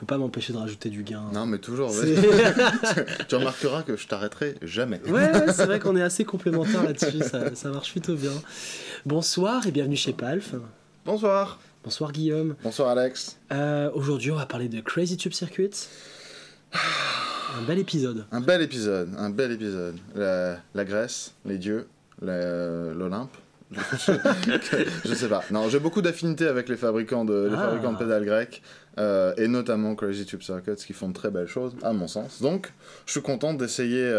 peux pas m'empêcher de rajouter du gain. Non, mais toujours. C'est- Tu remarqueras que je t'arrêterai jamais. Ouais, c'est vrai qu'on est assez complémentaires là-dessus, ça marche plutôt bien. Bonsoir et bienvenue chez Palf. Bonsoir. Bonsoir Guillaume. Bonsoir Alex. Aujourd'hui, on va parler de Crazy Tube Circuit. Un bel épisode. Un bel épisode. La Grèce, les dieux, l'Olympe. Je sais pas. Non, j'ai beaucoup d'affinités avec les fabricants de pédales grecs et notamment Crazy Tube Circuits qui font de très belles choses, à mon sens. Donc, je suis content d'essayer,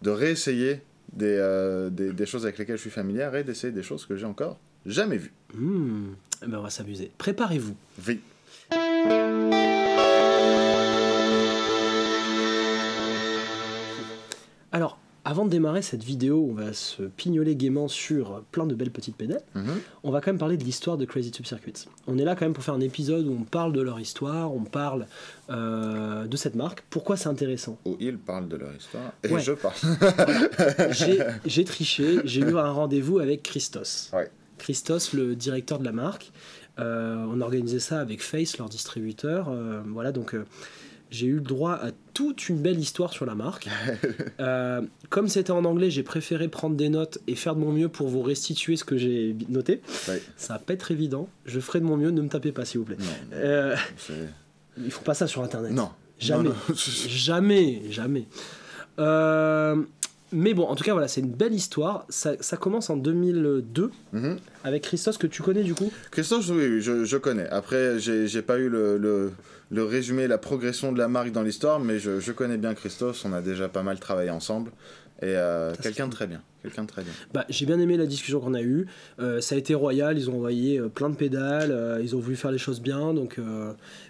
de réessayer des choses avec lesquelles je suis familier et d'essayer des choses que j'ai encore jamais vues. Eh ben on va s'amuser. Préparez-vous. Oui. Alors, avant de démarrer cette vidéo où on va se pignoler gaiement sur plein de belles petites pédales, on va quand même parler de l'histoire de Crazy Tube Circuits. On est là quand même pour faire un épisode où on parle de leur histoire, on parle de cette marque. Pourquoi c'est intéressant? Où ils parlent de leur histoire et Ouais. je parle. J'ai triché, j'ai eu un rendez-vous avec Christos. Ouais. Christos, le directeur de la marque. On a organisé ça avec Face, leur distributeur. Voilà, donc j'ai eu le droit à toute une belle histoire sur la marque. Comme c'était en anglais, j'ai préféré prendre des notes et faire de mon mieux pour vous restituer ce que j'ai noté. Ouais. Ça va pas être évident. Je ferai de mon mieux, ne me tapez pas s'il vous plaît. Non, Ils font pas ça sur Internet. non. Jamais. Non. Jamais. Mais bon, en tout cas, voilà, c'est une belle histoire. Ça commence en 2002 avec Christos, que tu connais du coup. Christophe, oui, je connais. Après, j'ai pas eu le résumé, la progression de la marque dans l'histoire, mais je connais bien Christophe. On a déjà pas mal travaillé ensemble. Et quelqu'un de très bien. Bah, j'ai bien aimé la discussion qu'on a eue. Ça a été royal. Ils ont envoyé plein de pédales. Ils ont voulu faire les choses bien. Donc,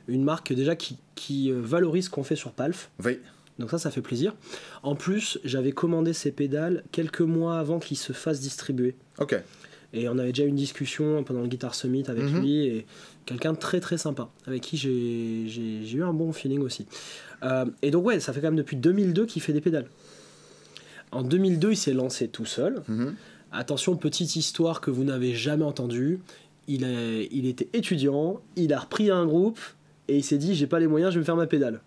une marque déjà qui valorise ce qu'on fait sur Palf. Oui. Donc ça fait plaisir. En plus, j'avais commandé ces pédales quelques mois avant qu'ils se fassent distribuer. Ok. Et on avait déjà eu une discussion pendant le Guitar Summit avec lui, et quelqu'un de très très sympa, avec qui j'ai eu un bon feeling aussi. Et donc ouais, ça fait quand même depuis 2002 qu'il fait des pédales. En 2002, il s'est lancé tout seul. Attention, petite histoire que vous n'avez jamais entendue. Il était étudiant, il a repris un groupe, et il s'est dit, j'ai pas les moyens, je vais me faire ma pédale.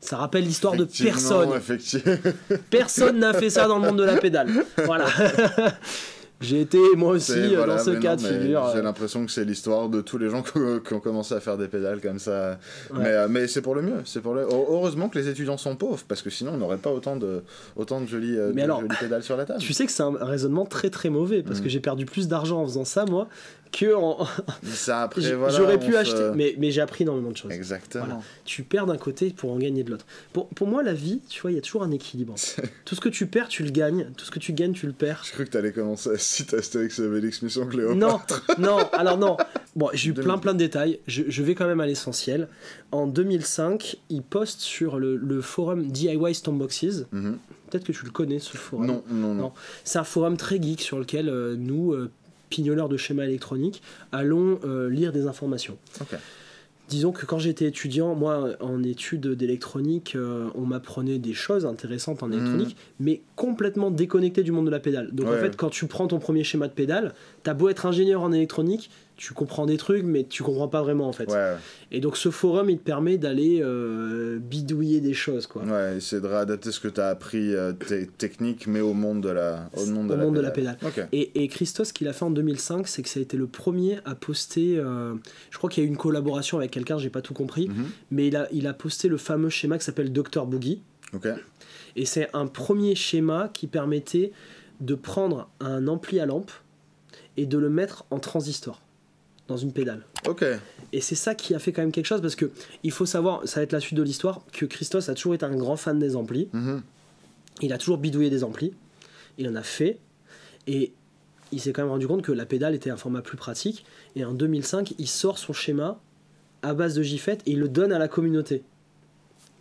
Ça rappelle l'histoire de personne. Effectivement. Personne n'a fait ça dans le monde de la pédale. Voilà. J'ai été moi aussi Voilà, dans ce mais cas non, de mais figure. j'ai l'impression que c'est l'histoire de tous les gens qui ont commencé à faire des pédales comme ça. Ouais. Mais c'est pour le mieux. Heureusement que les étudiants sont pauvres, parce que sinon on n'aurait pas autant de jolies pédales sur la table. Tu sais que c'est un raisonnement très très mauvais, parce que j'ai perdu plus d'argent en faisant ça, moi, que en... Ça, après, voilà, J'aurais pu acheter, mais j'ai appris énormément de choses. Exactement. Voilà. Tu perds d'un côté pour en gagner de l'autre. Pour moi, la vie, tu vois, il y a toujours un équilibre. Tout ce que tu perds, tu le gagnes. Tout ce que tu gagnes, tu le perds. J'ai cru que t'allais commencer à citer Astérix et Obélix Mission Cléopâtre. Non, alors non. Bon, j'ai eu plein de détails. Je vais quand même à l'essentiel. En 2005, il poste sur le forum DIY Stompboxes. Peut-être que tu le connais, ce forum. Non. C'est un forum très geek sur lequel nous, pignoleurs de schémas électroniques, allons lire des informations. Ok. Disons que quand j'étais étudiant, moi, en études d'électronique, on m'apprenait des choses intéressantes en électronique, mais complètement déconnectées du monde de la pédale. Donc en fait, quand tu prends ton premier schéma de pédale, t'as beau être ingénieur en électronique, tu comprends des trucs, mais tu comprends pas vraiment en fait. Ouais. Et donc ce forum, il te permet d'aller bidouiller des choses, quoi. Ouais, essayer de réadapter ce que t'as appris technique, mais au monde de la pédale. Okay. Et Christos, ce qu'il a fait en 2005, c'est que ça a été le premier à poster. Je crois qu'il y a eu une collaboration avec quelqu'un, j'ai pas tout compris, mais il a posté le fameux schéma qui s'appelle Dr Boogie. Ok. Et c'est un premier schéma qui permettait de prendre un ampli à lampe et de le mettre en transistor dans une pédale. Ok. Et c'est ça qui a fait quand même quelque chose, parce que il faut savoir, ça va être la suite de l'histoire, que Christos a toujours été un grand fan des amplis. Il a toujours bidouillé des amplis. Il en a fait. Et il s'est quand même rendu compte que la pédale était un format plus pratique. Et en 2005, il sort son schéma à base de JFET et il le donne à la communauté.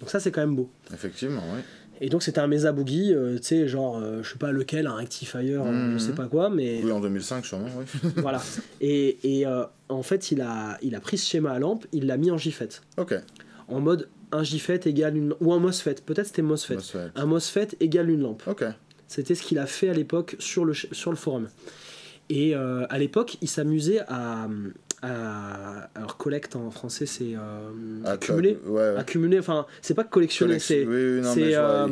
Donc ça, c'est quand même beau. Effectivement, oui. Et donc c'était un Mesa Boogie, tu sais, genre, je sais pas lequel, un rectifier, je sais pas quoi, mais... Oui, en 2005 sûrement, oui. Voilà. Et en fait, il a pris ce schéma à lampe, il l'a mis en JFET. Ok. En mode, un JFET égale une... Ou un MOSFET, peut-être c'était MOSFET. Un MOSFET égale une lampe. Ok. C'était ce qu'il a fait à l'époque sur le forum. Et à l'époque, il s'amusait à alors collect en français c'est Ah, accumuler. Ouais. Accumuler, enfin c'est pas collectionner, c'est Oui, non, mais je vois,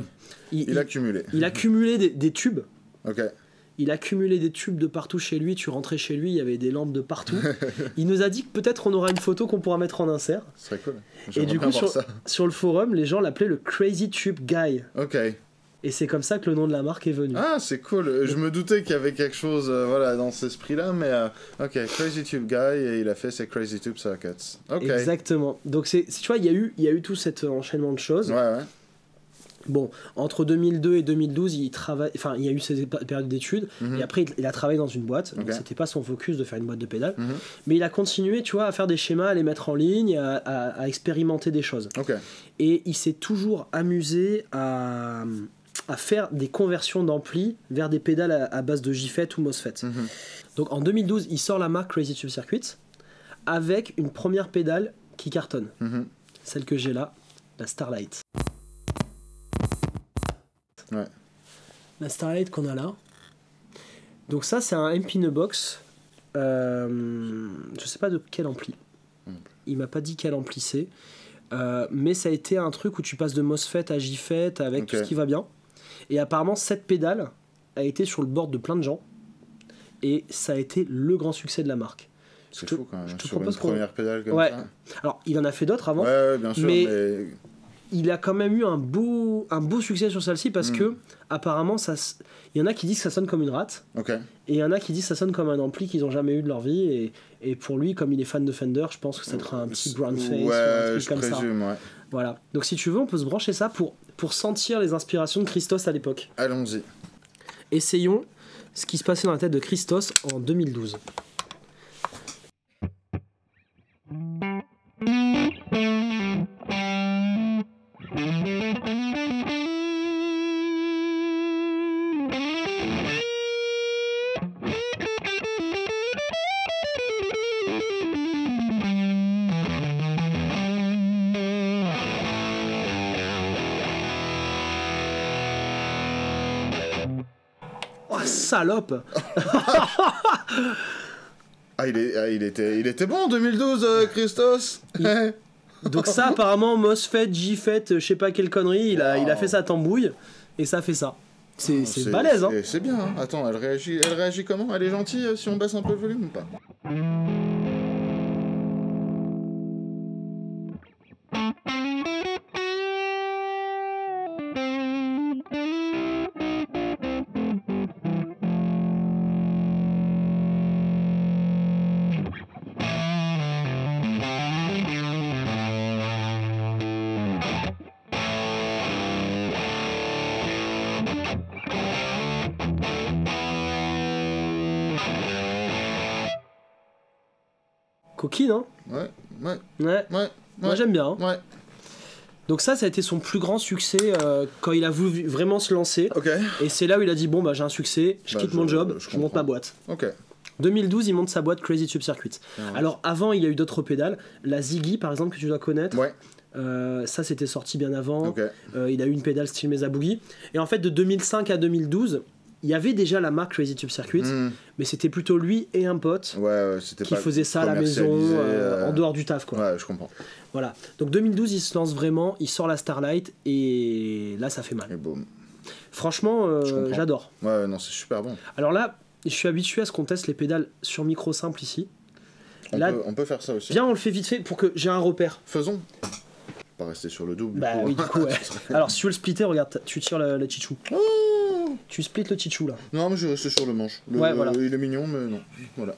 il accumulait. Il accumulait des tubes. Ok. Il accumulait des tubes de partout chez lui, tu rentrais chez lui, il y avait des lampes de partout. Il nous a dit que peut-être on aura une photo qu'on pourra mettre en insert. Ce serait cool. Et du coup, sur le forum, les gens l'appelaient le Crazy Tube Guy. Ok. Et c'est comme ça que le nom de la marque est venu. Ah, c'est cool. Je me doutais qu'il y avait quelque chose voilà, dans cet esprit-là, mais ok, Crazy Tube Guy, et il a fait ses Crazy Tube Circuits. Ok. Exactement. Donc, tu vois, il y a eu tout cet enchaînement de choses. Ouais. Bon, entre 2002 et 2012, il y a eu ces périodes d'études, et après il a travaillé dans une boîte, donc c'était pas son focus de faire une boîte de pédales, mais il a continué, tu vois, à faire des schémas, à les mettre en ligne, à expérimenter des choses. Et il s'est toujours amusé à faire des conversions d'ampli vers des pédales à base de JFET ou MOSFET. Donc en 2012, il sort la marque Crazy Tube Circuits avec une première pédale qui cartonne, celle que j'ai là, la Starlight. Ouais. La Starlight qu'on a là. Donc ça c'est un MP in a box. Je sais pas de quel ampli. Il m'a pas dit quel ampli c'est. Mais ça a été un truc où tu passes de MOSFET à JFET avec tout ce qui va bien. Et apparemment cette pédale a été sur le board de plein de gens. Et ça a été le grand succès de la marque. C'est fou quand même. Je te sur propose une première pédale comme ça. Alors il en a fait d'autres avant. Ouais, bien sûr. Mais il a quand même eu un beau succès sur celle-ci parce que apparemment il y en a qui disent que ça sonne comme une rate, et il y en a qui disent que ça sonne comme un ampli qu'ils n'ont jamais eu de leur vie, et pour lui, comme il est fan de Fender, je pense que ça sera un petit ground face ou un truc comme ça. Voilà. Donc si tu veux, on peut se brancher ça pour sentir les inspirations de Christos à l'époque. Allons-y. Essayons ce qui se passait dans la tête de Christos en 2012. Oh, salope. il était bon en 2012, Christos. Donc ça, apparemment, MOSFET, JFET, je sais pas quelle connerie, il a fait sa tambouille, et ça fait ça. C'est balèze, hein. C'est bien, hein. Attends, elle réagit comment? Elle est gentille si on baisse un peu le volume ou pas? Coquine, hein. Ouais. Moi j'aime bien. Hein. Ouais. Donc ça a été son plus grand succès quand il a voulu vraiment se lancer. Et c'est là où il a dit bon bah j'ai un succès, je quitte mon job, je monte ma boîte. 2012, il monte sa boîte Crazy Tube Circuits. Alors avant, il y a eu d'autres pédales, la Ziggy par exemple que tu dois connaître. Ça c'était sorti bien avant. Il a eu une pédale style Mesa Boogie. Et en fait de 2005 à 2012, il y avait déjà la marque Crazy Tube Circuits, mais c'était plutôt lui et un pote qui faisait ça à la maison, en dehors du taf, quoi. Ouais, je comprends. Voilà. Donc 2012, il se lance vraiment, il sort la Starlight, et là, ça fait mal. Et boum. Franchement, j'adore. Ouais, non, c'est super bon. Alors là, je suis habitué à ce qu'on teste les pédales sur micro simple ici. On peut faire ça aussi. Viens, on le fait vite fait pour que j'ai un repère. Faisons. Pas rester sur le double. Bah oui, du coup, ouais. Alors, si tu veux le splitter, regarde, tu tires le chichou. Tu splits le chichou là. Non, mais je vais rester sur le manche. Voilà. Il est mignon, mais non. Voilà.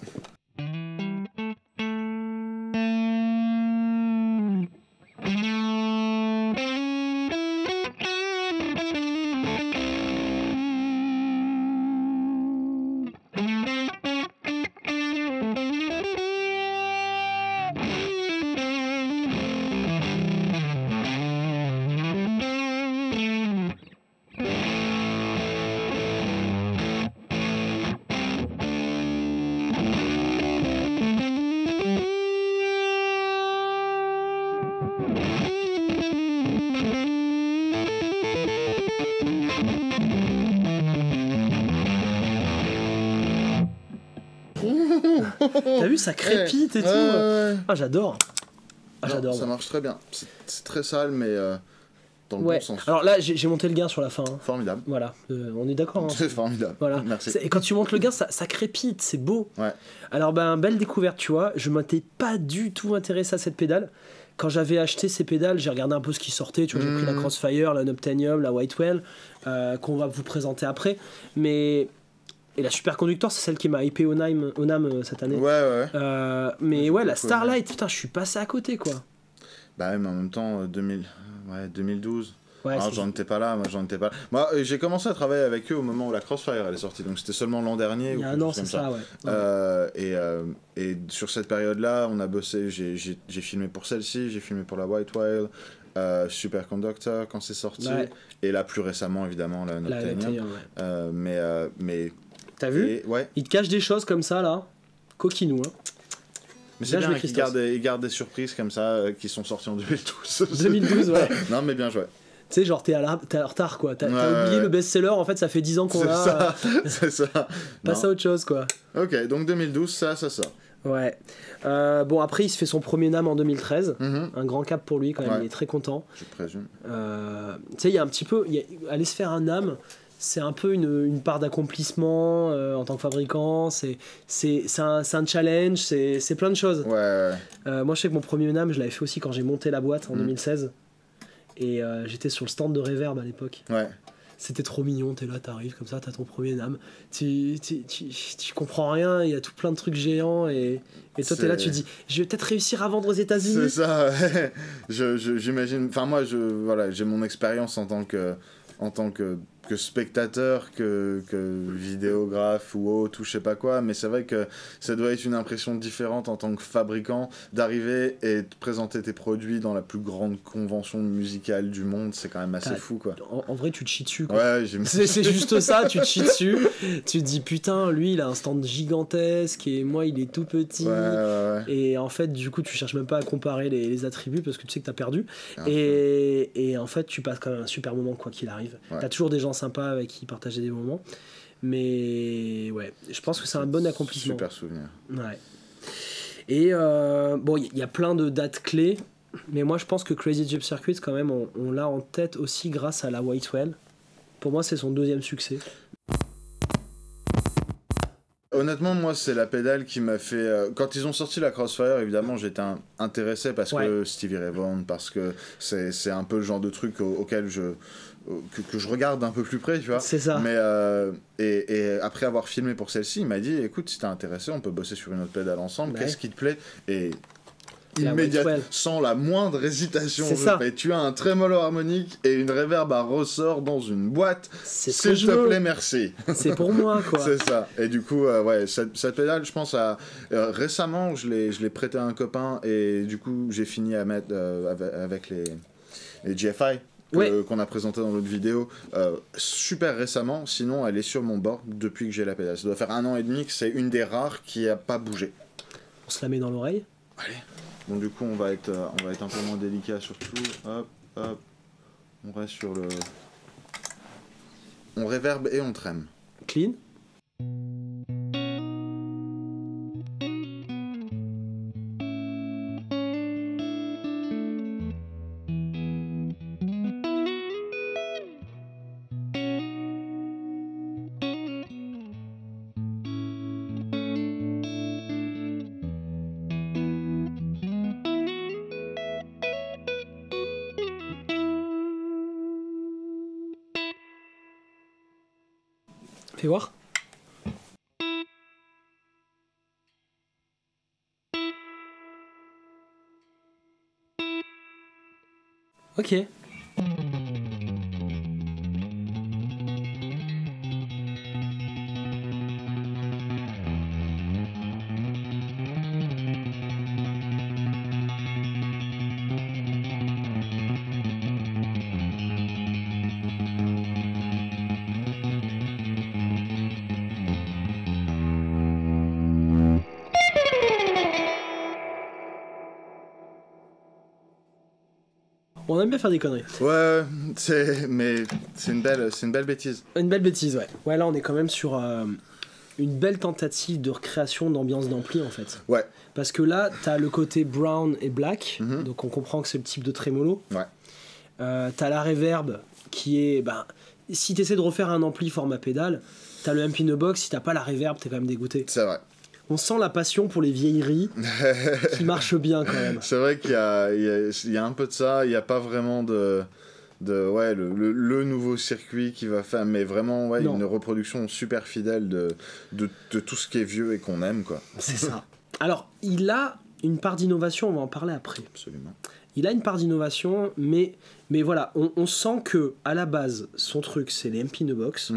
T'as vu, ça crépite et tout. Ah, j'adore. Ah, j'adore. Ça marche très bien. C'est très sale, mais dans le bon sens. Alors là, j'ai monté le gain sur la fin. Hein. Formidable. Voilà, on est d'accord. Hein. C'est formidable. Voilà. Merci. Et quand tu montes le gain, ça crépite, c'est beau. Ouais. Alors, belle découverte, tu vois. Je m'étais pas du tout intéressé à cette pédale. Quand j'avais acheté ces pédales, j'ai regardé un peu ce qui sortait. Tu vois, j'ai pris la Crossfire, la Noctanium, la Whitewell, qu'on va vous présenter après. Et la Superconductor, c'est celle qui m'a hypé au NAMM cette année. Ouais. Mais ouais, la Starlight, putain, je suis passé à côté, quoi. Bah, mais en même temps, 2012. Ouais, alors, j'en étais pas là, moi j'ai commencé à travailler avec eux au moment où la Crossfire elle est sortie, donc c'était seulement l'an dernier. Il y a un an, c'est ça, ouais. Et sur cette période-là, on a bossé, j'ai filmé pour celle-ci, j'ai filmé pour la Whitewell, Superconductor quand c'est sorti, et là plus récemment évidemment la Noctanium. Mais t'as vu ils te cachent des choses comme ça là, coquinou. Hein. Mais c'est bien qu'ils gardent des surprises comme ça qui sont sorties en 2012. 2012, ouais. Non mais bien joué. Tu sais, genre, t'es en retard, quoi. T'as oublié le best-seller, en fait, ça fait 10 ans qu'on l'a. C'est ça. Passe à autre chose, quoi. Ok, donc 2012, ça sort. Ouais. Bon, après, il se fait son premier NAMM en 2013. Un grand cap pour lui, quand même. Il est très content. Je présume. Tu sais, il y a un petit peu... aller se faire un NAMM, c'est un peu une part d'accomplissement en tant que fabricant. C'est un challenge, c'est plein de choses. Ouais. Moi, je sais que mon premier NAMM, je l'avais fait aussi quand j'ai monté la boîte en 2016. Et j'étais sur le stand de Reverb à l'époque. Ouais. C'était trop mignon, t'es là, t'arrives comme ça, t'as ton premier NAMM. Tu comprends rien, il y a tout plein de trucs géants et toi t'es là, tu te dis, je vais peut-être réussir à vendre aux États-Unis. C'est ça, ouais. J'imagine. Enfin, moi, j'ai mon expérience en tant que spectateur, que vidéographe ou autre, ou je sais pas quoi, mais c'est vrai que ça doit être une impression différente en tant que fabricant d'arriver et de présenter tes produits dans la plus grande convention musicale du monde. C'est quand même assez fou, quoi. En vrai, tu te chies dessus, quoi. Ouais, c'est juste ça, tu te chies dessus. Tu te dis, putain, lui, il a un stand gigantesque et moi, il est tout petit. Ouais. Et en fait, du coup, tu cherches même pas à comparer les attributs parce que tu sais que t'as perdu. Et en fait, tu passes quand même un super moment, quoi qu'il arrive. Ouais. T'as toujours des gens sympas avec qui partager des moments. Mais ouais, je pense que c'est un bon accomplissement. Super souvenir. Ouais. Et bon, il y a plein de dates clés, mais moi je pense que Crazy Job Circuit, quand même, on l'a en tête aussi grâce à la Whitewell. Pour moi, c'est son deuxième succès. Honnêtement, moi, c'est la pédale qui m'a fait... Quand ils ont sorti la Crossfire, évidemment, j'étais intéressé parce que Stevie Ray Vaughan, parce que c'est un peu le genre de truc auquel que je regarde un peu plus près, tu vois. C'est ça. Mais, et après avoir filmé pour celle-ci, il m'a dit, écoute, si t'es intéressé, on peut bosser sur une autre pédale ensemble, qu'est-ce qui te plaît? Et immédiatement, sans la moindre hésitation, tu as un trémolo harmonique et une reverb à ressort dans une boîte, s'il te plaît, merci. C'est pour moi, quoi. C'est ça. Et du coup, cette pédale, je pense récemment, je l'ai prêté à un copain et du coup, j'ai fini à mettre avec les GFI. Qu'on a présenté dans l'autre vidéo super récemment, sinon elle est sur mon board depuis que j'ai la pédale. Ça doit faire 1 an et demi que c'est une des rares qui a pas bougé. On se la met dans l'oreille. Allez. Bon, du coup on va être un peu moins délicat surtout. Hop, on reste sur le... On réverbe et on trème. Clean. Fais voir. Ok. On aime bien faire des conneries. Ouais, mais c'est une belle bêtise. Une belle bêtise, ouais. Ouais, là on est quand même sur une belle tentative de recréation d'ambiance d'ampli en fait. Ouais. Parce que là, tu as le côté brown et black, donc on comprend que c'est le type de trémolo. Ouais. Tu as la reverb qui est... si tu essaies de refaire un ampli format pédale, tu as le amp in a box, si tu pas la reverb, tu es quand même dégoûté. C'est vrai. On sent la passion pour les vieilleries qui marche bien quand même. C'est vrai qu'il y a un peu de ça, il n'y a pas vraiment le nouveau circuit qui va faire, mais vraiment une reproduction super fidèle de tout ce qui est vieux et qu'on aime, quoi. C'est ça. Alors, il a une part d'innovation, on va en parler après. Absolument. Il a une part d'innovation, mais voilà, on sent que à la base, son truc, c'est les MP in a box.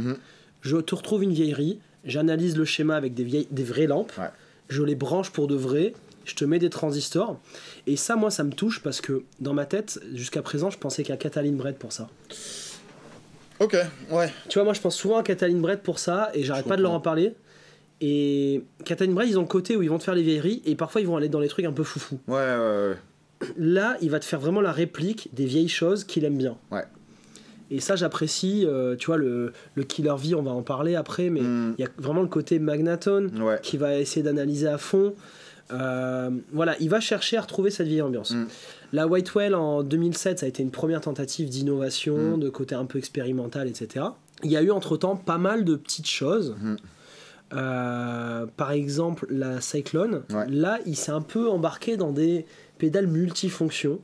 Je te retrouve une vieillerie, j'analyse le schéma avec des vraies lampes, je les branche pour de vrai, je te mets des transistors, et ça, moi, ça me touche parce que dans ma tête, jusqu'à présent, je pensais qu'à Catalin Bread pour ça. Ok, ouais. Tu vois, moi, je pense souvent à Catalin Bread pour ça, et j'arrête pas de leur en parler. Et Catalin Bread, ils ont le côté où ils vont te faire les vieilleries, et parfois, ils vont aller dans les trucs un peu foufou. Ouais. Là, il va te faire vraiment la réplique des vieilles choses qu'il aime bien. Ouais. Et ça, j'apprécie. Tu vois, le Killer V, on va en parler après, mais il y a vraiment le côté Magnatone qui va essayer d'analyser à fond. Voilà, il va chercher à retrouver cette vieille ambiance. La Whitewell en 2007, ça a été une première tentative d'innovation, de côté un peu expérimental, etc. Il y a eu entre-temps pas mal de petites choses. Par exemple, la Cyclone. Là, il s'est un peu embarqué dans des pédales multifonctions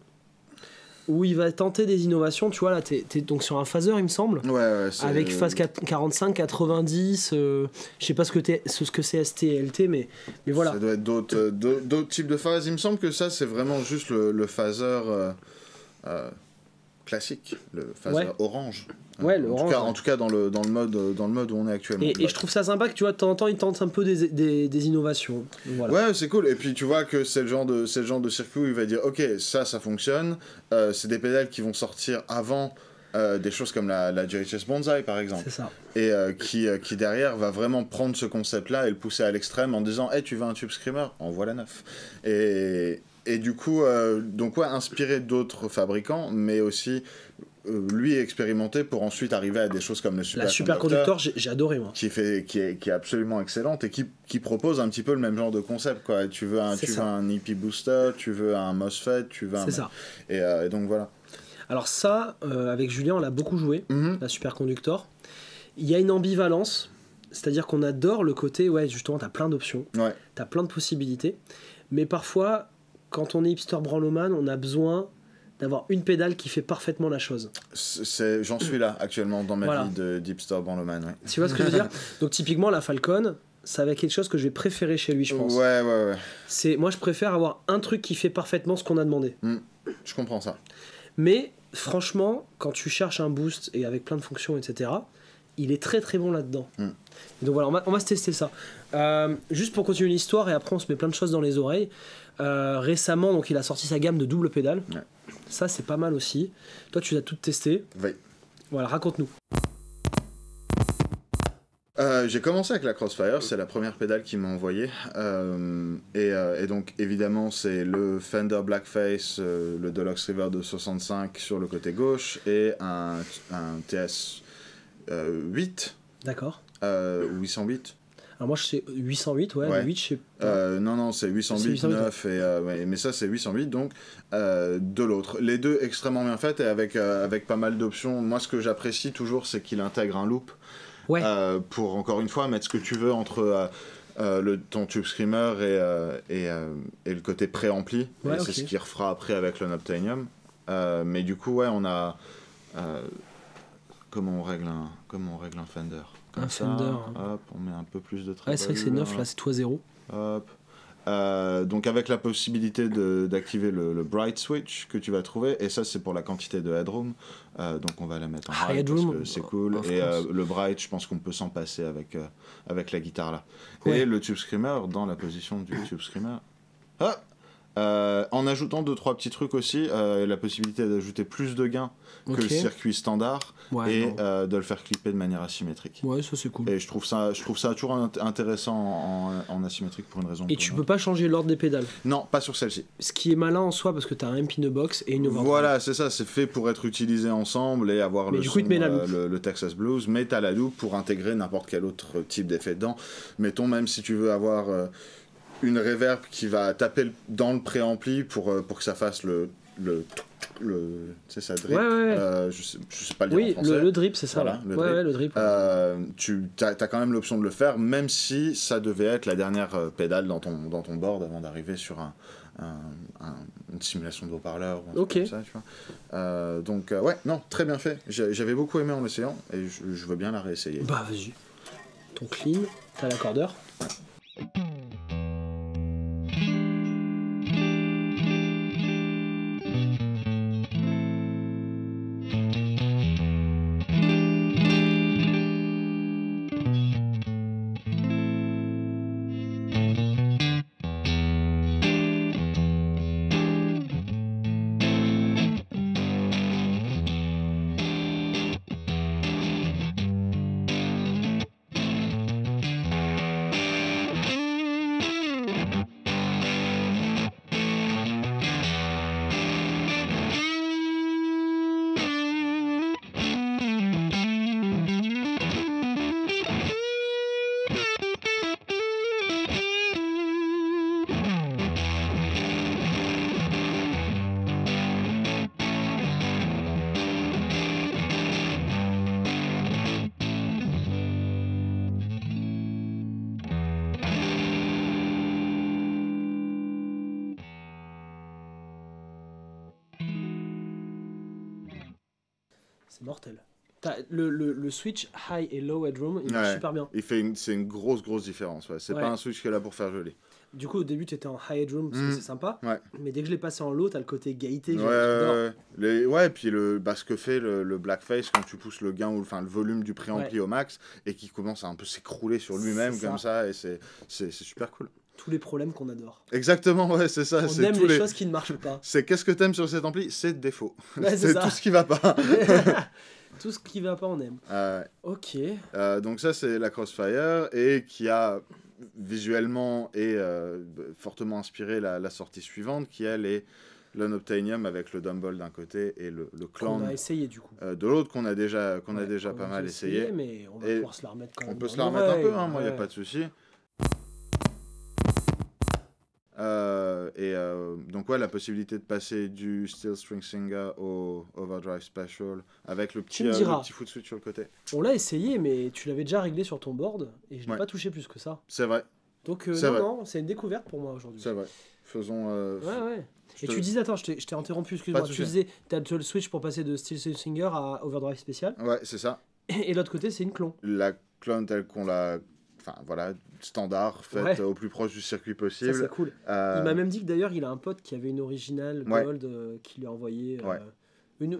où il va tenter des innovations. Tu vois, là, t'es donc sur un phaser, il me semble. Avec phase 45, 90. Je sais pas ce que c'est ST et LT, mais voilà. Ça doit être d'autres types de phases. Il me semble que ça, c'est vraiment juste le phaser classique, le phaser orange. En tout cas dans le mode où on est actuellement. Et je trouve ça sympa que tu vois, de temps en temps, ils tentent un peu des innovations. Voilà. Ouais, c'est cool. Et puis tu vois que c'est le genre de circuit où il va dire ok, ça fonctionne. C'est des pédales qui vont sortir avant des choses comme la JHS Bonsai par exemple. C'est ça. Et qui derrière va vraiment prendre ce concept-là et le pousser à l'extrême en disant hey, tu veux un tube screamer? En voilà 9. Et du coup, inspiré d'autres fabricants, mais aussi lui expérimenté pour ensuite arriver à des choses comme le Superconductor, j'ai adoré moi. Qui est absolument excellente et qui propose un petit peu le même genre de concept, quoi. Tu veux un EP booster, tu veux un MOSFET, tu veux un... C'est ça. Et donc voilà. Alors ça, avec Julien, on l'a beaucoup joué, la Superconductor. Il y a une ambivalence, c'est-à-dire qu'on adore le côté, justement, t'as plein d'options, t'as plein de possibilités, mais parfois, quand on est hipster branloman, on a besoin d'avoir une pédale qui fait parfaitement la chose. J'en suis là actuellement dans ma vie de hipster branloman. Ouais. Tu vois ce que je veux dire? Donc typiquement la Falcon, ça va être quelque chose que je vais préférer chez lui, je pense. Ouais. Moi je préfère avoir un truc qui fait parfaitement ce qu'on a demandé. Je comprends ça. Mais franchement, quand tu cherches un boost et avec plein de fonctions, etc., il est très très bon là-dedans. Donc voilà, on va se tester ça. Juste pour continuer l'histoire et après on se met plein de choses dans les oreilles. Récemment, donc il a sorti sa gamme de double pédale. Ça c'est pas mal aussi. Toi tu as toutes testées. Oui. Voilà, raconte-nous. J'ai commencé avec la Crossfire, c'est la première pédale qu'il m'a envoyée. Et donc évidemment c'est le Fender Blackface, le Deluxe River de 65 sur le côté gauche et un TS 8. D'accord. Ou 808. Alors moi je sais 808, le 8 je sais pas. Non, c'est 808, 9, mais ça c'est 808, donc de l'autre. Les deux extrêmement bien faites et avec pas mal d'options. Moi ce que j'apprécie toujours c'est qu'il intègre un loop pour encore une fois mettre ce que tu veux entre ton tube screamer et le côté pré-ampli. C'est ce qu'il refera après avec le Nobtanium. Mais du coup on a... comment on règle un Fender? Un Fender. Hop, on met un peu plus de treble. C'est vrai que c'est 9 là, c'est toi 0. Hop. Donc avec la possibilité d'activer le Bright Switch que tu vas trouver, et ça c'est pour la quantité de headroom, donc on va la mettre en high parce que c'est cool, et le Bright je pense qu'on peut s'en passer avec la guitare là. Et le Tube Screamer dans la position du Tube Screamer. En ajoutant 2-3 petits trucs aussi, la possibilité d'ajouter plus de gains que le circuit standard et de le faire clipper de manière asymétrique. Ouais, ça c'est cool. Et je trouve ça toujours intéressant en asymétrique pour une raison. Et tu peux pas changer l'ordre des pédales? Non, pas sur celle-ci. Ce qui est malin en soi parce que tu as un MP in a box et une overdrive. Voilà, c'est ça, c'est fait pour être utilisé ensemble et avoir le son, le Texas Blues, mais tu as la loupe pour intégrer n'importe quel autre type d'effet dedans. Mettons, même si tu veux avoir une reverb qui va taper dans le préampli pour que ça fasse le tu sais, ça drip. Je sais pas le dire en français. Oui, le drip, c'est ça. Voilà, le drip. Tu as quand même l'option de le faire, même si ça devait être la dernière pédale dans ton board avant d'arriver sur une simulation de haut-parleur. Comme ça, tu vois. Donc, ouais, non, très bien fait. J'avais beaucoup aimé en l'essayant et je veux bien la réessayer. Bah, vas-y. Ton clean, t'as l'accordeur. C'est mortel. Le switch high et low headroom, il est super bien. C'est une grosse différence. Ouais. C'est pas un switch qui est là pour faire joli. Du coup, au début, tu étais en high headroom parce que c'est sympa. Ouais. Mais dès que je l'ai passé en low, t'as le côté gaieté. Et puis ce que fait le blackface quand tu pousses le gain ou le volume du préampli au max et qui commence à un peu s'écrouler sur lui-même comme ça. Et c'est super cool. Tous les problèmes qu'on adore. Exactement, ouais, c'est ça. On aime les choses qui ne marchent pas. C'est qu'est-ce que t'aimes sur cet ampli? C'est le défaut. Ouais, c'est tout ce qui va pas. Tout ce qui va pas, on aime. Ok. Donc ça, c'est la Crossfire et qui a visuellement et fortement inspiré la sortie suivante, qui elle est l'Unobtainium avec le Dumble d'un côté et le Clan. On a essayé du coup. De l'autre qu'on a déjà pas mal essayé. Mais on va pouvoir se la remettre quand même. On peut se la remettre un peu, hein, moi, il n'y a pas de souci. Donc ouais, la possibilité de passer du Steel String Singer au Overdrive Special avec le petit foot switch sur le côté. On l'a essayé, mais tu l'avais déjà réglé sur ton board et je n'ai pas touché plus que ça. C'est vrai. Donc non, c'est une découverte pour moi aujourd'hui. C'est vrai. Faisons... Et tu disais, attends, je t'ai interrompu, excuse-moi. Tu disais, tu as le switch pour passer de Steel String Singer à Overdrive Special. Ouais, c'est ça. Et l'autre côté, c'est une clone. La clone telle qu'on l'a... Enfin, voilà, standard, faite au plus proche du circuit possible. Ça, c'est cool. Il m'a même dit que d'ailleurs, il a un pote qui avait une originale Gold qui lui a envoyé... Une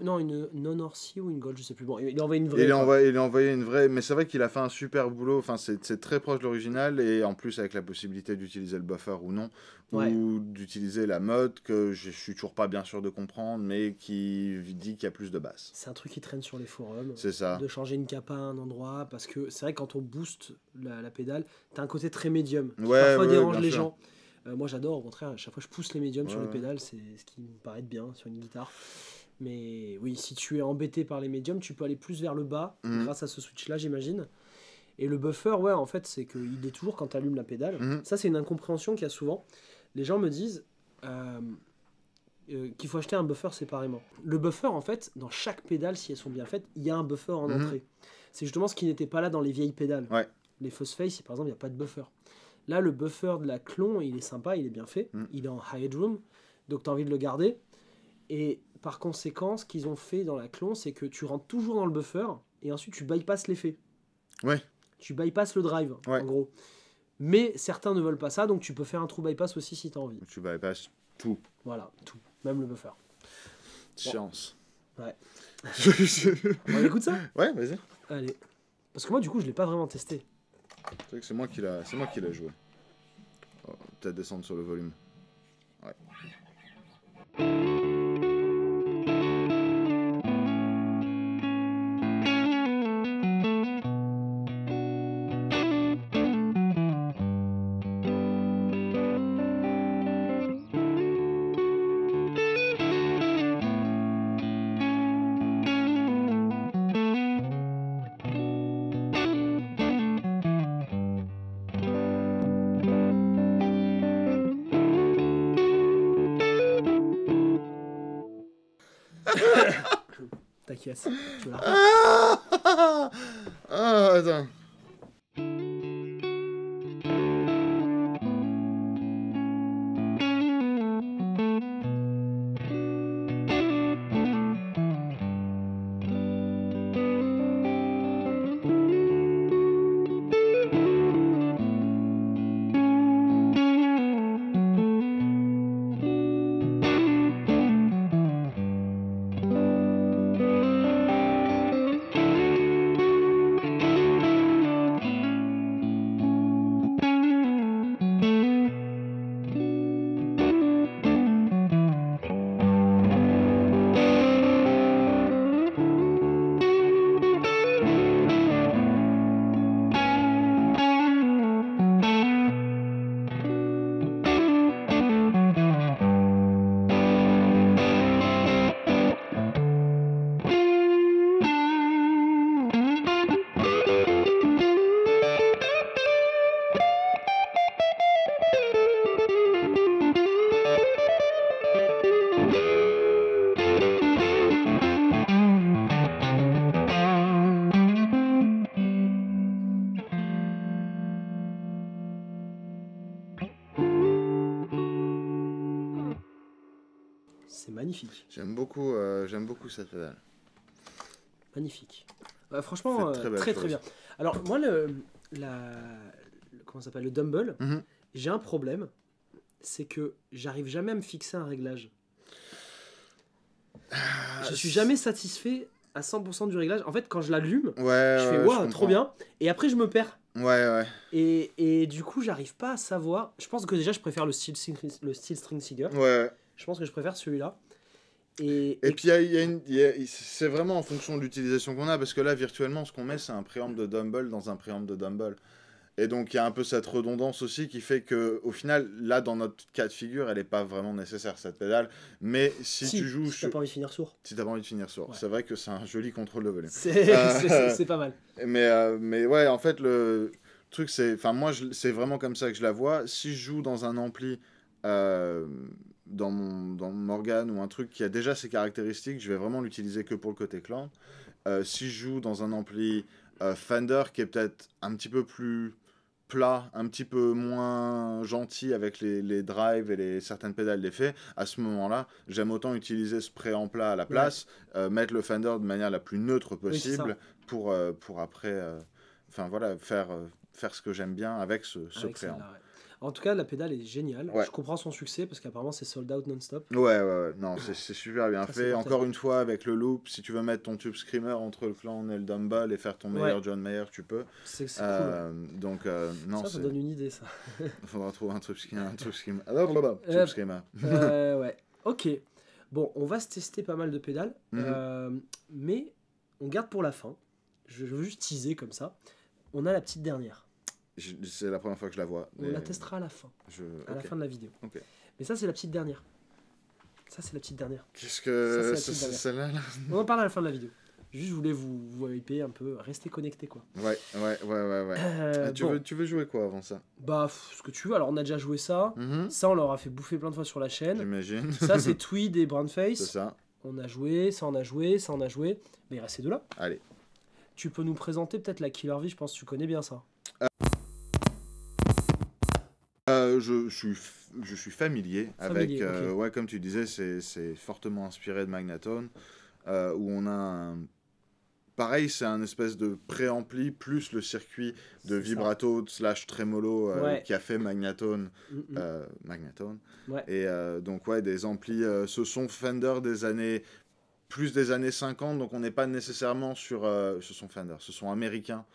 non-orsi ou une Gold, je sais plus. Bon, il a envoyé une vraie. Il a envoyé une vraie, mais c'est vrai qu'il a fait un super boulot. Enfin, c'est très proche de l'original et en plus avec la possibilité d'utiliser le buffer ou non, ou d'utiliser la mode que je suis toujours pas bien sûr de comprendre, mais qui dit qu'il y a plus de basse. C'est un truc qui traîne sur les forums. C'est ça. De changer une capa à un endroit parce que c'est vrai que quand on booste la pédale, t'as un côté très médium qui parfois dérange les gens. Moi, j'adore. Au contraire, à chaque fois je pousse les médiums sur les pédales, c'est ce qui me paraît bien sur une guitare. Mais oui, si tu es embêté par les médiums, tu peux aller plus vers le bas grâce à ce switch-là, j'imagine. Et le buffer, en fait, c'est qu'il est toujours quand tu allumes la pédale. Ça, c'est une incompréhension qu'il y a souvent. Les gens me disent qu'il faut acheter un buffer séparément. Le buffer, en fait, dans chaque pédale, si elles sont bien faites, il y a un buffer en entrée. C'est justement ce qui n'était pas là dans les vieilles pédales. Les Fuzz-Face, par exemple, il n'y a pas de buffer. Là, le buffer de la clone, il est sympa, il est bien fait. Il est en high headroom, donc tu as envie de le garder. Et par conséquent, ce qu'ils ont fait dans la clone, c'est que tu rentres toujours dans le buffer et ensuite tu bypasses l'effet. Tu bypasses le drive, en gros. Mais certains ne veulent pas ça, donc tu peux faire un true bypass aussi si tu as envie. Tu bypasses tout. Voilà, tout. Même le buffer. Chance. Ouais. On écoute ça? Ouais, vas-y. Allez. Parce que moi, du coup, je l'ai pas vraiment testé. C'est vrai que c'est moi qui l'a joué. Oh, peut-être descendre sur le volume. Ouais. T'inquiète, tu vas la refaire. Ah, attends. C'est magnifique. J'aime beaucoup cette pédale. Magnifique. Franchement, Fait très belle très chose. très bien. Alors, moi, comment ça s'appelle, le Dumble, Mhm. j'ai un problème. C'est que j'arrive jamais à me fixer un réglage. Je suis jamais satisfait à 100% du réglage. En fait, quand je l'allume, Ouais, je fais ouais, waouh, je trop comprends. bien. Et après, je me perds. Ouais, ouais. Et du coup, j'arrive pas à savoir. Je pense que déjà, je préfère le steel string Seeger. Ouais. Je pense que je préfère celui-là. Et puis, c'est vraiment en fonction de l'utilisation qu'on a, parce que là, virtuellement, ce qu'on met, c'est un préamble de Dumble dans un préamble de Dumble. Et donc, il y a un peu cette redondance aussi qui fait que, au final, là, dans notre cas de figure, elle n'est pas vraiment nécessaire, cette pédale. Mais si tu joues... si t'as pas envie de finir sourd. Si t'as pas envie de finir sourd. Ouais. C'est vrai que c'est un joli contrôle de volume. C'est pas mal. Mais ouais, en fait, le truc, c'est... Enfin, moi, c'est vraiment comme ça que je la vois. Si je joue dans un ampli, dans mon organe ou un truc qui a déjà ses caractéristiques, je vais vraiment l'utiliser que pour le côté clan. Si je joue dans un ampli Fender qui est peut-être un petit peu plus plat, un petit peu moins gentil avec les drives et certaines pédales d'effet, à ce moment-là, j'aime autant utiliser ce préampli-là à la place, mettre le Fender de manière la plus neutre possible pour après enfin voilà, faire ce que j'aime bien avec ce préamp. En tout cas, la pédale est géniale. Ouais. Je comprends son succès parce qu'apparemment c'est sold out non-stop. Ouais. Non, c'est super bien Ça, fait. Encore une fois, avec le loop, si tu veux mettre ton tube screamer entre le clan et le Dumble et faire ton meilleur John Mayer, tu peux. C'est cool. Donc, non, ça donne une idée, ça. Il faudra trouver un tube screamer. Tube screamer. Ouais. Ok. Bon, on va se tester pas mal de pédales. Mais on garde pour la fin. Je veux juste teaser comme ça. On a la petite dernière. C'est la première fois que je la vois. On la testera à la fin. À la fin de la vidéo. Okay. Mais ça, c'est la petite dernière. Ça, c'est la petite dernière. Qu'est-ce que c'est celle-là là On en parle à la fin de la vidéo. Juste, je voulais vous hyper un peu. Restez connectés, quoi. Ouais. Tu veux jouer quoi avant ça? Bah, ce que tu veux. Alors, on a déjà joué ça. Ça, on leur a fait bouffer plein de fois sur la chaîne. J'imagine. Ça, c'est Tweed et Brownface. C'est ça. On a joué, ça, on a joué, ça, on a joué. Mais il reste ces deux-là. Allez. Tu peux nous présenter peut-être la Killer V, je pense que tu connais bien ça. Je suis familier avec, okay. ouais, comme tu disais, c'est fortement inspiré de Magnatone, où on a pareil, c'est un espèce de préampli plus le circuit de vibrato / trémolo qui a fait Magnatone. Ouais. Et donc, ouais, des amplis, ce sont Fender des années 50, donc on n'est pas nécessairement sur... ce sont Fender, ce sont américains,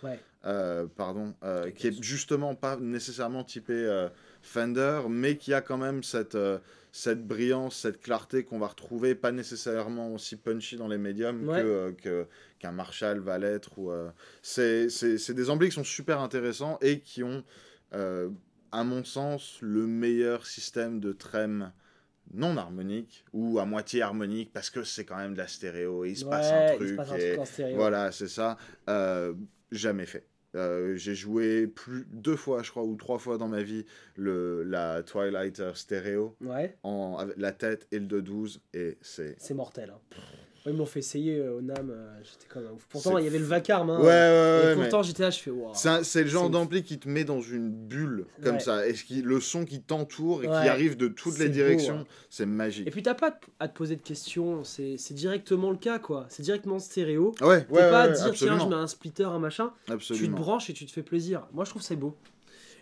qui est justement pas nécessairement typé Fender, mais qui a quand même cette brillance, cette clarté qu'on va retrouver, pas nécessairement aussi punchy dans les médiums qu'un Marshall va l'être. C'est des amplis qui sont super intéressants et qui ont, à mon sens, le meilleur système de trem non harmonique ou à moitié harmonique, parce que c'est quand même de la stéréo et il se passe un truc. En stéréo. Voilà, c'est ça. Jamais fait. J'ai joué 2 fois, je crois, ou 3 fois dans ma vie la Twilighter stéréo avec la tête et le 212 et c'est mortel. Hein. Ils m'ont fait essayer au NAM, j'étais comme un ouf. Pourtant, il y avait le vacarme. Hein, et pourtant, j'étais là, je fais wow. C'est le genre d'ampli qui te met dans une bulle comme ça, et le son qui t'entoure et qui arrive de toutes les directions, beau, c'est magique. Et puis, t'as pas à te poser de questions, c'est directement le cas, quoi. C'est directement stéréo. T'es pas à te dire, tiens, je mets un splitter, un machin. Absolument. Tu te branches et tu te fais plaisir. Moi, je trouve c'est beau.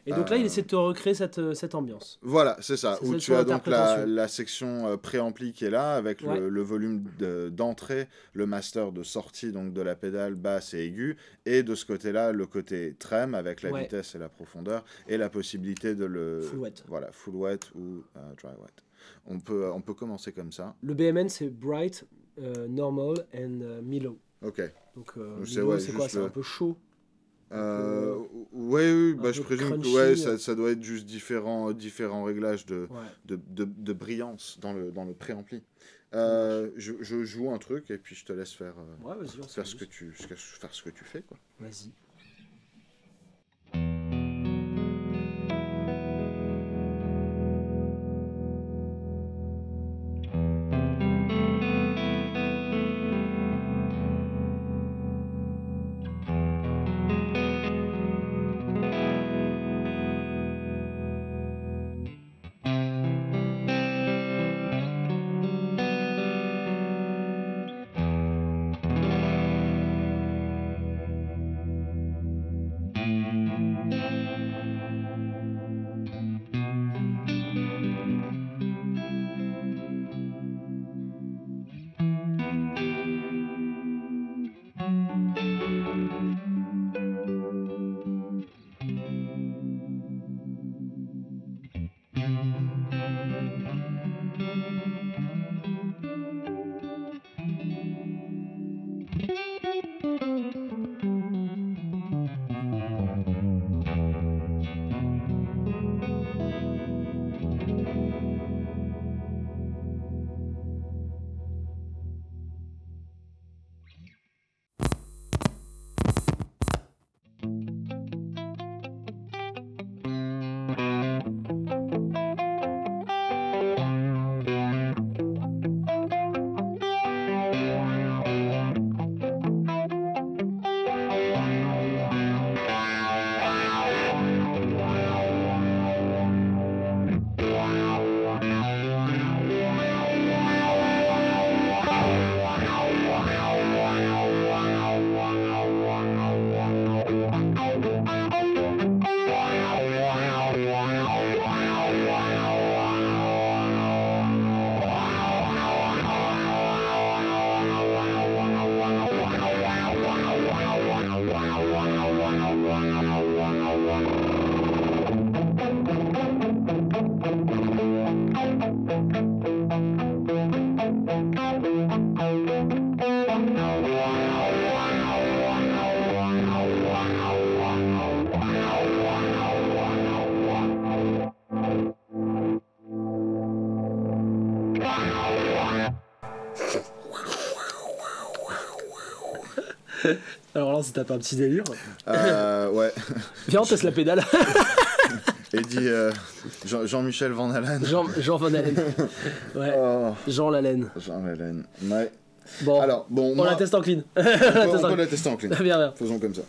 Et donc là, il essaie de te recréer cette ambiance. Voilà, c'est ça. Où tu as donc la section préampli qui est là, avec le volume d'entrée, le master de sortie donc de la pédale basse et aiguë, et de ce côté-là, le côté trem avec la vitesse et la profondeur, et la possibilité de le... Full wet. Voilà, full wet ou dry wet. On peut commencer comme ça. Le BMN, c'est Bright, Normal and Mellow. Ok. Donc, Mellow, c'est quoi ? C'est un peu chaud. Oui, bah, je présume que ça doit être juste différents réglages de brillance dans le préampli. Je joue un truc et puis je te laisse faire, faire ce que tu fais, quoi. Vas-y. Alors là, on s'est tapé un petit délire. Ouais. Viens, on teste la pédale. Et dit Jean-Michel Van Halen. Jean Van Halen. Ouais. Oh. Jean Lalaine. Jean Lalaine. Ouais. Bon, alors, on la teste en clean. On peut la tester en clean. Bien. Faisons comme ça.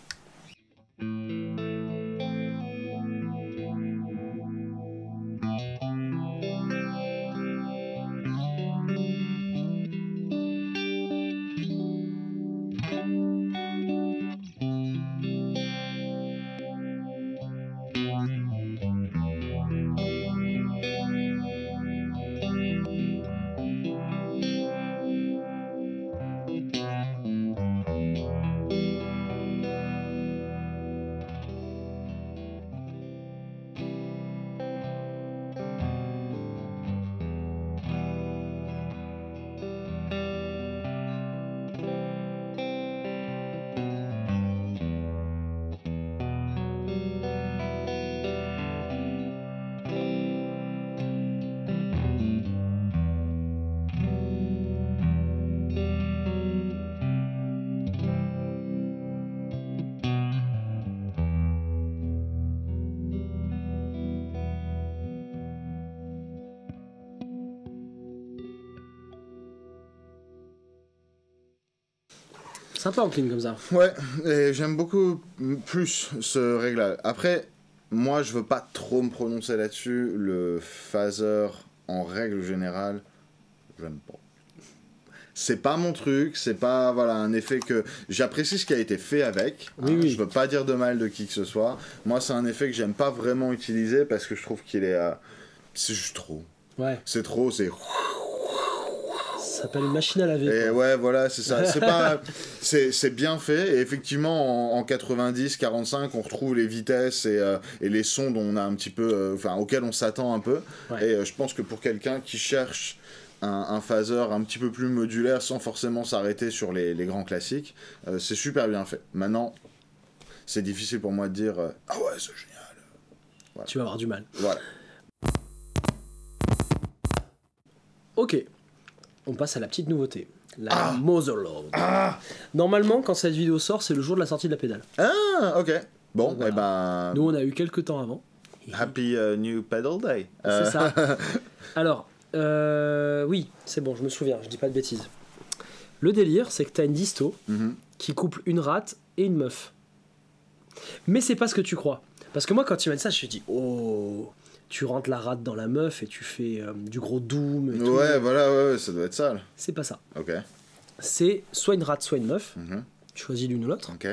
Sympa en clean comme ça. Ouais, et j'aime beaucoup plus ce réglage. Après, moi, je veux pas trop me prononcer là-dessus. Le phaser, en règle générale, j'aime pas. C'est pas mon truc, c'est pas voilà, un effet que... J'apprécie ce qui a été fait avec. Oui, oui. Je veux pas dire de mal de qui que ce soit. Moi, c'est un effet que j'aime pas vraiment utiliser parce que je trouve qu'il est... c'est juste trop. Ouais. C'est trop, c'est... Ça s'appelle une machine à laver. Et quoi. ouais, voilà, c'est ça. C'est pas... c'est bien fait. Et effectivement, en 90-45, on retrouve les vitesses et les sons dont on a un petit peu... Enfin, auxquels on s'attend un peu. Ouais. Et je pense que pour quelqu'un qui cherche un phaser un petit peu plus modulaire sans forcément s'arrêter sur les grands classiques, c'est super bien fait. Maintenant, c'est difficile pour moi de dire ah ouais, c'est génial. Voilà. Tu vas avoir du mal. Voilà. Ok, on passe à la petite nouveauté. La Motherload. Normalement, quand cette vidéo sort, c'est le jour de la sortie de la pédale. Ah, ok. Bon, Voilà. et ben... Nous, on a eu quelques temps avant. Happy New Pedal Day. C'est ça. Alors, oui, c'est bon, je me souviens, je dis pas de bêtises. Le délire, c'est que t'as une disto qui couple une rate et une meuf. Mais c'est pas ce que tu crois. Parce que moi, quand tu m'as dit ça, je me suis dit, oh, tu rentres la rate dans la meuf et tu fais du gros doom et tout. Ouais, voilà, ouais, ça doit être ça. Là. C'est pas ça. Ok. C'est soit une rate, soit une meuf. Tu choisis l'une ou l'autre. Ok.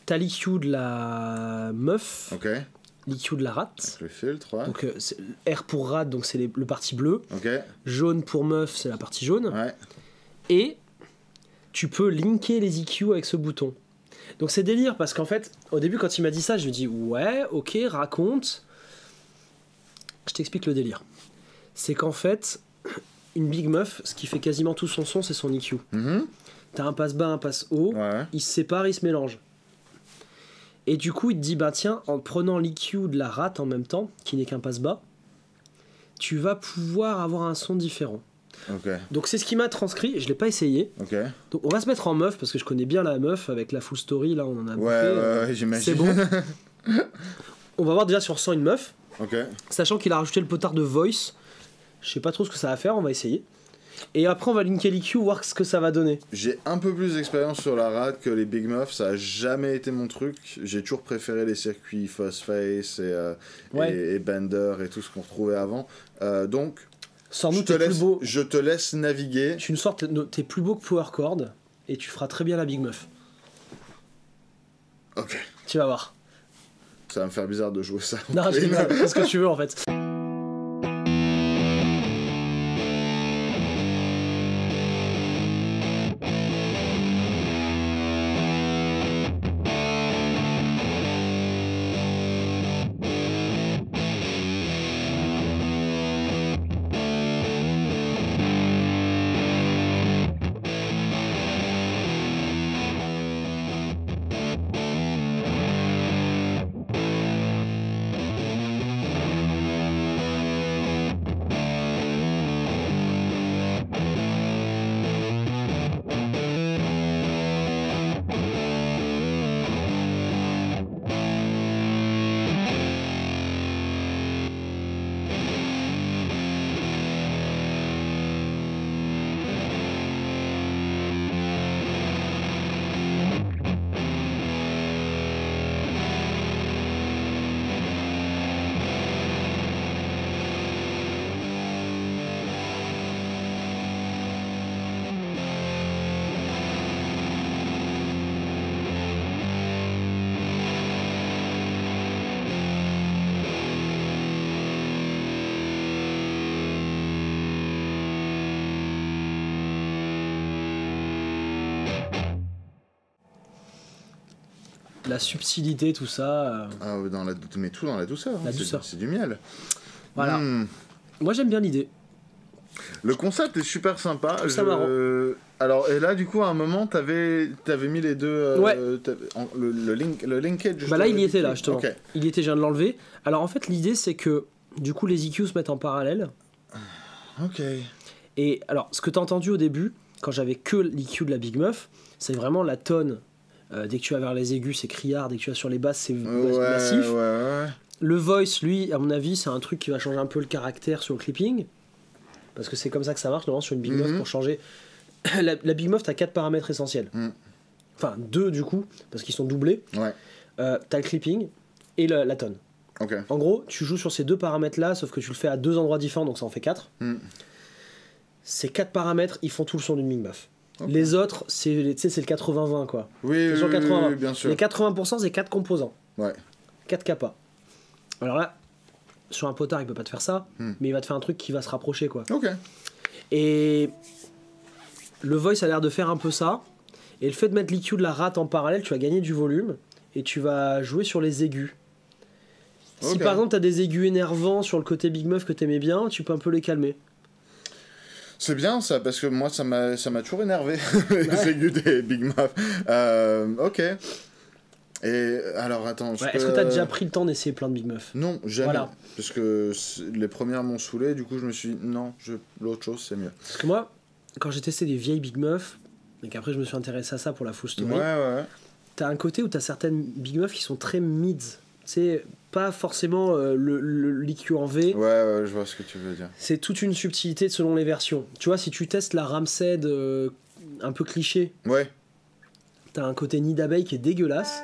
T'as l'EQ de la meuf, Ok. l'EQ de la rate. Le filtre, ouais. Donc R pour rate, donc c'est le parti bleu. Ok. Jaune pour meuf, c'est la partie jaune. Ouais. Et tu peux linker les EQ avec ce bouton. Donc c'est délire parce qu'en fait, au début quand il m'a dit ça, je lui ai dit ouais, ok, raconte. Je t'explique le délire. C'est qu'en fait, une Big Muff, ce qui fait quasiment tout son son, c'est son EQ. T'as un passe bas, un passe haut, Ouais. ils se séparent, ils se mélangent. Et du coup, il te dit, bah tiens, en prenant l'EQ de la rate en même temps, qui n'est qu'un passe bas, tu vas pouvoir avoir un son différent. Ok. Donc c'est ce qui m'a transcrit, je l'ai pas essayé. Ok. Donc on va se mettre en meuf, parce que je connais bien la meuf, avec la full story, là on en a bouffé. Ouais, j'imagine. C'est bon. On va voir déjà si on ressent une meuf, Ok. sachant qu'il a rajouté le potard de voice. Je sais pas trop ce que ça va faire, on va essayer. Et après on va linker l'EQ, voir ce que ça va donner. J'ai un peu plus d'expérience sur la rate que les Big Muff, ça a jamais été mon truc. J'ai toujours préféré les circuits Phosphase et Bender et tout ce qu'on retrouvait avant. Donc, Sors-nous tes plus beaux. je te laisse naviguer. Tu nous sors tes plus beaux power chords et tu feras très bien la Big Muff. Ok. Tu vas voir. Ça va me faire bizarre de jouer ça. Non, je rigole, fais ce que tu veux en fait. La subtilité, tout ça. Ah, mais tout dans la douceur. La douceur. C'est du miel. Voilà. Moi j'aime bien l'idée. Le concept est super sympa. Ça marrant. Alors, et là, du coup, à un moment, t'avais mis les deux. Ouais. Le linkage. Bah là, il y était là, justement. Ok. Il y était, je viens de l'enlever. Alors en fait, l'idée c'est que du coup, les EQ se mettent en parallèle. Ok. Et alors, ce que t'as entendu au début, quand j'avais que l'EQ de la Big Muff, c'est vraiment la tonne. Dès que tu vas vers les aigus, c'est criard. Dès que tu vas sur les basses, c'est massif. Ouais. Le voice, lui, à mon avis, c'est un truc qui va changer un peu le caractère sur le clipping. Parce que c'est comme ça que ça marche, normalement, sur une Big Muff, pour changer la Big Muff, t'as 4 paramètres essentiels. Enfin, 2 du coup, parce qu'ils sont doublés. Ouais. T'as le clipping et la tonne. Ok. En gros, tu joues sur ces 2 paramètres-là, sauf que tu le fais à 2 endroits différents, donc ça en fait 4. Ces 4 paramètres, ils font tout le son d'une Big Muff. Okay. Les autres, c'est le 80-20, quoi. Oui, sur 80. Oui, bien sûr. Les 80%, c'est 4 composants. Ouais. 4 capas. Alors là, sur un potard, il peut pas te faire ça, mais il va te faire un truc qui va se rapprocher, quoi. Ok. Et le voice a l'air de faire un peu ça. Et le fait de mettre l'EQ de la rate en parallèle, tu vas gagner du volume et tu vas jouer sur les aigus. Si par exemple, tu as des aigus énervants sur le côté Big Muff que tu aimais bien, tu peux un peu les calmer. C'est bien ça, parce que moi ça m'a toujours énervé, les aigus des Big Muff. Ok. Et alors attends, est-ce que tu as déjà pris le temps d'essayer plein de Big Muff? Non, jamais. Voilà. Parce que les premières m'ont saoulé, du coup je me suis dit non, l'autre chose c'est mieux. Parce que moi, quand j'ai testé des vieilles Big Muff, et qu'après je me suis intéressé à ça pour la full story, t'as un côté où t'as certaines Big Muff qui sont très mids. C'est pas forcément l'EQ en V. Ouais, je vois ce que tu veux dire. C'est toute une subtilité selon les versions. Tu vois, si tu testes la Ramsed un peu cliché, t'as un côté nid d'abeille qui est dégueulasse.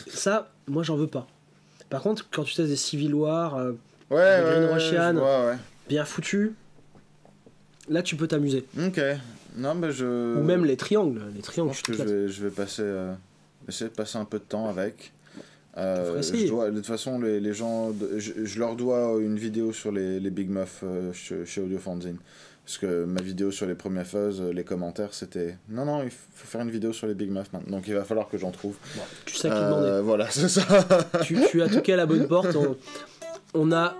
Ça, moi j'en veux pas. Par contre, quand tu testes des Civil War, des Green Russian, bien foutus, là tu peux t'amuser. Ok. Non, mais Ou même les triangles. Je pense que je vais passer... essayer de passer un peu de temps avec. De toute façon, les gens, je leur dois une vidéo sur les Big Muff chez Audio Fanzine. Parce que ma vidéo sur les premiers fuzz, les commentaires, c'était non, il faut faire une vidéo sur les Big Muff maintenant. Donc il va falloir que j'en trouve. Bon, tu sais qui demander. Voilà, c'est ça. tu as toqué à la bonne porte. On a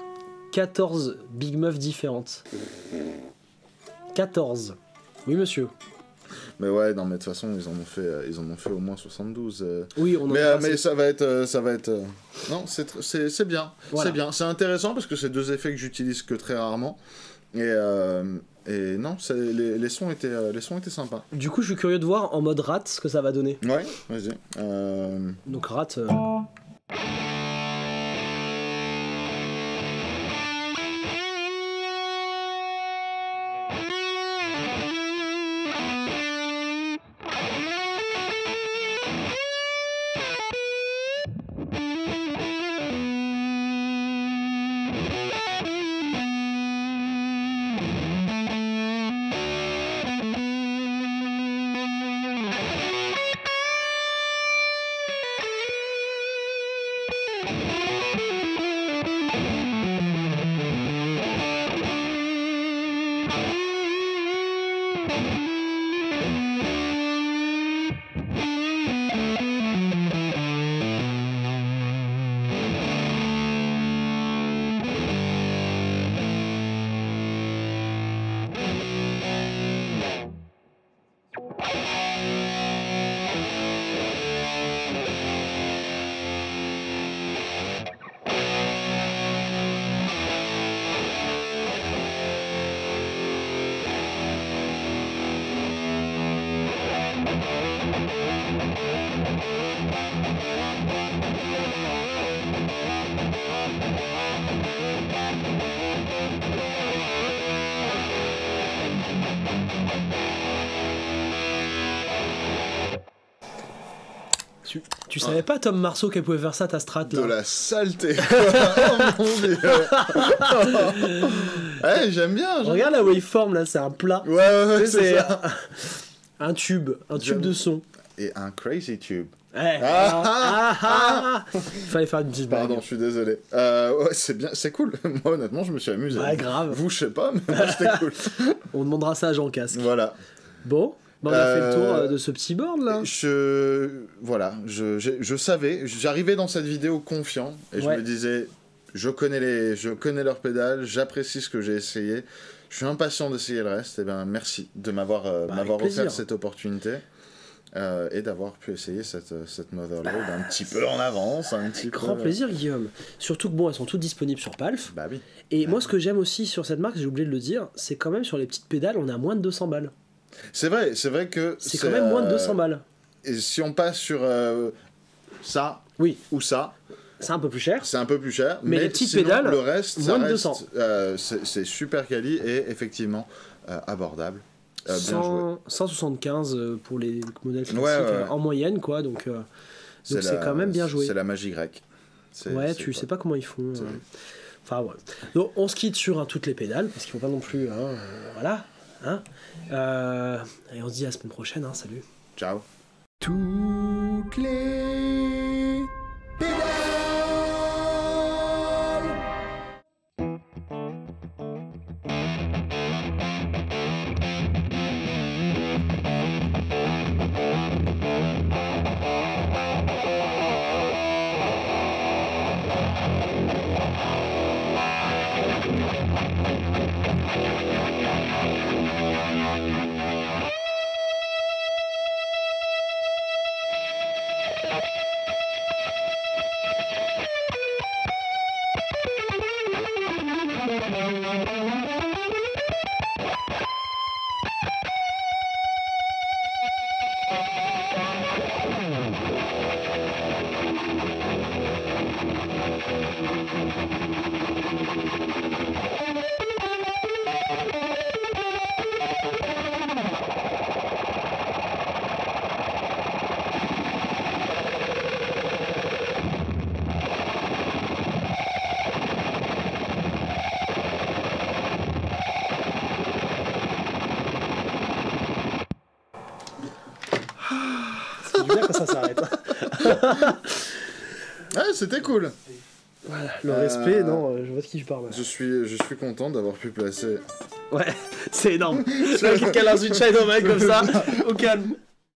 14 Big Muff différentes. 14. Oui, monsieur. Mais ouais, non, mais de toute façon, ils en ont fait au moins 72. Oui, on en mais ça va être. Non, c'est bien. Voilà. C'est bien. C'est intéressant parce que c'est 2 effets que j'utilise que très rarement. Et non, les sons étaient sympas. Du coup, je suis curieux de voir en mode rat ce que ça va donner. Ouais, vas-y. Donc rat. Tu savais pas, Tom Marceau, qu'elle pouvait faire ça, ta strat, là? De la saleté. Oh mon Dieu. Ouais, j'aime bien. Regarde la waveform, là, c'est un plat. Ouais, c'est ça. Un tube de son. Et un crazy tube. Il fallait faire une petite blague. Pardon, je suis désolé. Ouais, c'est bien, c'est cool. Moi, honnêtement, je me suis amusé. Ouais, grave. Vous, je sais pas, mais moi, c'était cool. On demandera ça à Jean Casque. Voilà. Bon. On a fait le tour de ce petit board là. Voilà, je savais, j'arrivais dans cette vidéo confiant et je me disais, je connais leurs pédales, j'apprécie ce que j'ai essayé, je suis impatient d'essayer le reste. Et ben merci de m'avoir offert cette opportunité et d'avoir pu essayer cette Motherload un petit peu en avance, Grand plaisir, Guillaume. Surtout que bon, elles sont toutes disponibles sur Palf. Bah oui. Et moi, ce que j'aime aussi sur cette marque, j'ai oublié de le dire, c'est quand même sur les petites pédales, on a moins de 200 balles. C'est vrai que c'est quand même moins de 200 balles. Et si on passe sur ça ou ça, C'est un peu plus cher. C'est un peu plus cher, mais les petites sinon, pédales, le reste, moins ça de 200. C'est super quali et effectivement abordable. Bien joué. 175 pour les modèles classiques ouais. en moyenne, quoi. Donc c'est quand même bien joué. C'est la magie grecque. Ouais, tu sais pas comment ils font. Enfin, ouais. Donc, on se quitte sur toutes les pédales, parce qu'il faut pas non plus. Voilà. Hein, et on se dit à la semaine prochaine. Hein, salut. Ciao. Toutes les pédales. C'est bien quand ça s'arrête. Ouais, c'était cool. Voilà, le respect, non, je vois de qui je parle. Je suis content d'avoir pu placer. Ouais, c'est énorme. Je suis là qui cale un Shine au mec comme ça, au calme.